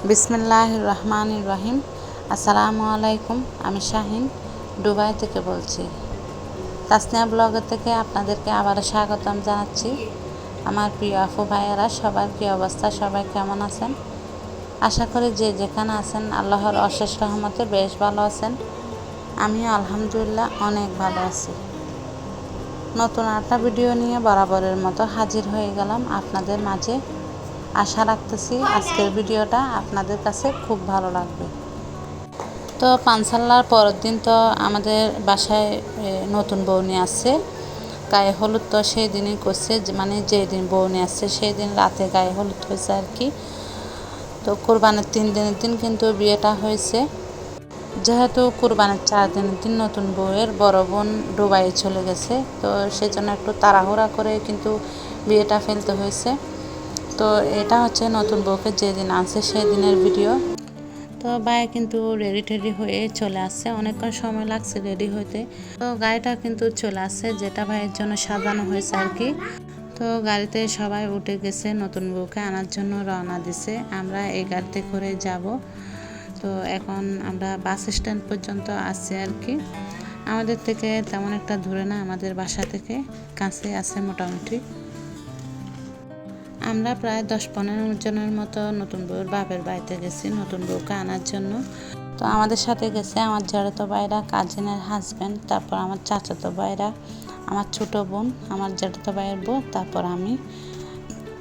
বিসমিল্লাহির রহমানির রহিম। আসসালামু আলাইকুম। আমি শাহিন দুবাই থেকে বলছি। তাসনিয়া ব্লগের থেকে আপনাদেরকে আবারও স্বাগতম জানাচ্ছি। আমার প্রিয় আপু ভাইয়েরা সবার কী অবস্থা, সবাই কেমন আছেন? আশা করি যে যেখানে আছেন আল্লাহর অশেষ রহমতে বেশ ভালো আছেন। আমিও আলহামদুলিল্লাহ অনেক ভালো আছি। নতুন একটা ভিডিও নিয়ে বরাবরের মতো হাজির হয়ে গেলাম আপনাদের মাঝে। আশা রাখতেছি আজকের ভিডিওটা আপনাদের কাছে খুব ভালো লাগবে। তো পানসাল্লার পরের দিন তো আমাদের বাসায় নতুন বউ নিয়ে আসছে। গায়ে হলুদ তো সেই দিনই করছে, মানে যেদিন বউ নিয়ে আসছে সেই দিন রাতে গায়ে হলুদ হয়েছে আর কি। তো কোরবানির 3 দিনের দিন কিন্তু বিয়েটা হয়েছে। যেহেতু কোরবানির 4 দিনের দিন নতুন বউয়ের বড় বোন দুবাই চলে গেছে, তো সেজন্য একটু তাড়াহুড়া করে কিন্তু বিয়েটা ফেলতে হয়েছে। তো এটা হচ্ছে নতুন বউকে যেদিন আনছে সেই দিনের ভিডিও। তো ভাই কিন্তু রেডি টেডি হয়ে চলে আসছে, অনেকক্ষণ সময় লাগছে রেডি হইতে। তো গাড়িটা কিন্তু চলে আসছে, যেটা ভাইয়ের জন্য সাজানো হয়েছে আর কি। তো গাড়িতে সবাই উঠে গেছে, নতুন বউকে আনার জন্য রওনা দিছে। আমরা এই গাড়িতে করে যাব। তো এখন আমরা বাস স্ট্যান্ড পর্যন্ত আসছি আর কি। আমাদের থেকে তেমন একটা দূরে না, আমাদের বাসা থেকে কাছে আছে মোটামুটি। আমরা প্রায় 10-15 জনের মতো নতুন বউয়ের বাপের বাড়িতে গেছি নতুন বউকে আনার জন্য। তো আমাদের সাথে গেছে আমার জ্যাঠাতো ভাইরা, কাজিনের হাজব্যান্ড, তারপর আমার চাচাতো ভাইরা, আমার ছোট বোন, আমার জ্যাঠাতো ভাইয়ের বউ, তারপর আমি,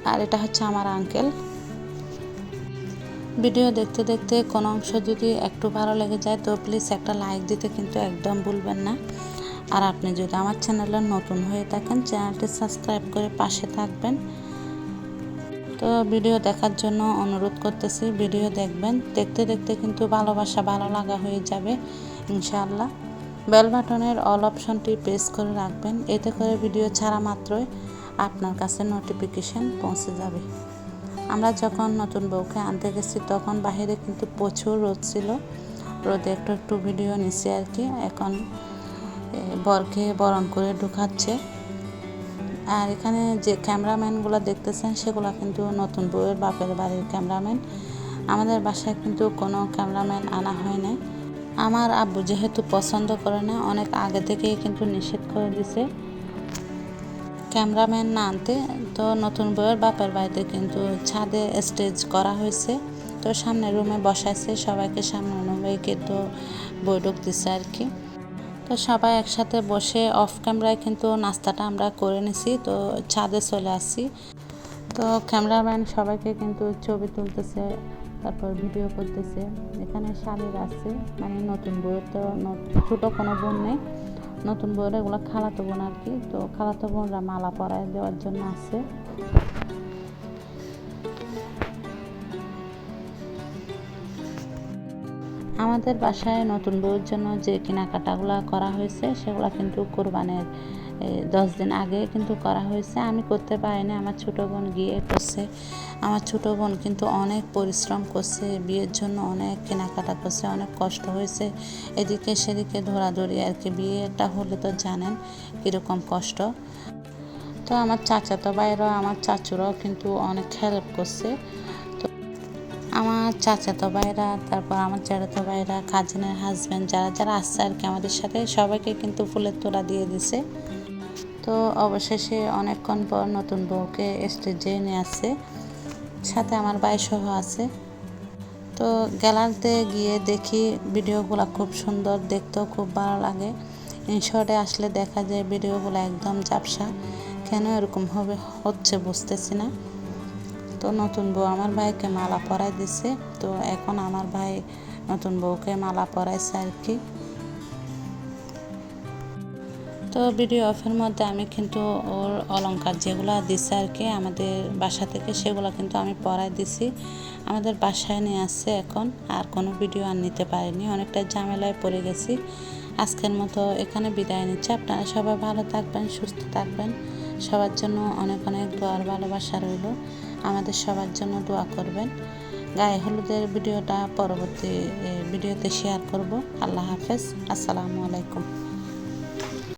আর এটা হচ্ছে আমার আঙ্কেল। ভিডিও দেখতে দেখতে কোনো অংশ যদি একটু ভালো লেগে যায় তো প্লিজ একটা লাইক দিতে কিন্তু একদম ভুলবেন না। আর আপনি যদি আমার চ্যানেলে নতুন হয়ে থাকেন চ্যানেলটি সাবস্ক্রাইব করে পাশে থাকবেন। তো ভিডিও দেখার জন্য অনুরোধ করতেছি, ভিডিও দেখবেন, দেখতে দেখতে কিন্তু ভালোবাসা ভালো লাগা হয়ে যাবে ইনশাআল্লাহ। বেল বাটনের অল অপশনটি প্রেস করে রাখবেন, এতে করে ভিডিও ছাড়া মাত্রই আপনার কাছে নোটিফিকেশন পৌঁছে যাবে। আমরা যখন নতুন বউকে আনতে গেছি তখন বাহিরে কিন্তু প্রচুর রোদ ছিল, রোদে একটু একটু ভিডিও নিচ্ছি আর কি। এখন বরকে বরণ করে ঢুকাচ্ছে। আর এখানে যে ক্যামেরাম্যানগুলো দেখতেছেন সেগুলো কিন্তু নতুন বউয়ের বাপের বাড়ির ক্যামেরাম্যান। আমাদের বাসায় কিন্তু কোনো ক্যামেরাম্যান আনা হয় না। আমার আব্বু যেহেতু পছন্দ করে না, অনেক আগে থেকেই কিন্তু নিষেধ করে দিছে ক্যামেরাম্যান না আনতে। তো নতুন বউয়ের বাপের বাড়িতে কিন্তু ছাদে স্টেজ করা হয়েছে, তো সামনে রুমে বসাইছে সবাইকে, সামনে রুমে কিন্তু বৈঠক দিচ্ছে আর কি। তো সবাই একসাথে বসে অফ ক্যামেরায় কিন্তু নাস্তাটা আমরা করে নিছি। তো ছাদে চলে আসছি। তো ক্যামেরাম্যান সবাইকে কিন্তু ছবি তুলতেছে, তারপর ভিডিও করতেছে। এখানে শালির আছে, মানে নতুন বউয়ের তো ছোটো কোনো বোন নেই, নতুন বউয়ের এগুলো খালাতো বোন আর কি। তো খালাতো বোনরা মালা পরায় দেওয়ার জন্য আছে। আমাদের বাসায় নতুন বউয়ের জন্য যে কেনাকাটাগুলো করা হয়েছে সেগুলো কিন্তু কোরবানের 10 দিন আগে কিন্তু করা হয়েছে। আমি করতে পারিনি, আমার ছোটো বোন গিয়ে করছে। আমার ছোটো বোন কিন্তু অনেক পরিশ্রম করছে বিয়ের জন্য, অনেক কেনাকাটা করছে, অনেক কষ্ট হয়েছে এদিকে সেদিকে ধরাধরি আর কি। বিয়েটা হলে তো জানেন কীরকম কষ্ট। তো আমার চাচাতো ভাইরাও, আমার চাচুরাও কিন্তু অনেক হেল্প করছে। আমার চাচাতো ভাইরা, তারপর আমার জ্যাঠাতো ভাইরা, কাজিনের হাজব্যান্ড, যারা যারা আসছে আর কি আমাদের সাথে, সবাইকে কিন্তু ফুলের তোড়া দিয়ে দিছে। তো অবশেষে অনেকক্ষণ পর নতুন বউকে স্টেজে নিয়ে আসছে, সাথে আমার ভাই সহ আছে। তো গ্যালারিতে গিয়ে দেখি ভিডিওগুলো খুব সুন্দর, দেখতেও খুব ভালো লাগে। ইনশর্টে আসলে দেখা যায় ভিডিওগুলো একদম ঝাপসা, কেন এরকম হচ্ছে বুঝতেছি না। তো নতুন বউ আমার ভাইকে মালা পরাই দিছে, তো এখন আমার ভাই নতুন বউকে মালা পরাইছে আর কি। তো ভিডিও অফের মধ্যে আমি কিন্তু ওর অলংকার যেগুলো দিছে আর কি আমাদের বাসা থেকে, সেগুলো কিন্তু আমি পরাই দিছি। আমাদের বাসায় নিয়ে আসছে এখন, আর কোনো ভিডিও আর নিতে পারিনি, অনেকটা ঝামেলায় পড়ে গেছি। আজকের মতো এখানে বিদায় নিচ্ছি। আপনারা সবাই ভালো থাকবেন, সুস্থ থাকবেন। সবার জন্য অনেক অনেক দোয়ার ভালোবাসা রইল। আমাদের সবার জন্য দোয়া করবেন। গায়ে হলুদের ভিডিওটা পরবর্তী ভিডিওতে শেয়ার করব। আল্লাহ হাফেজ, আসসালামু আলাইকুম।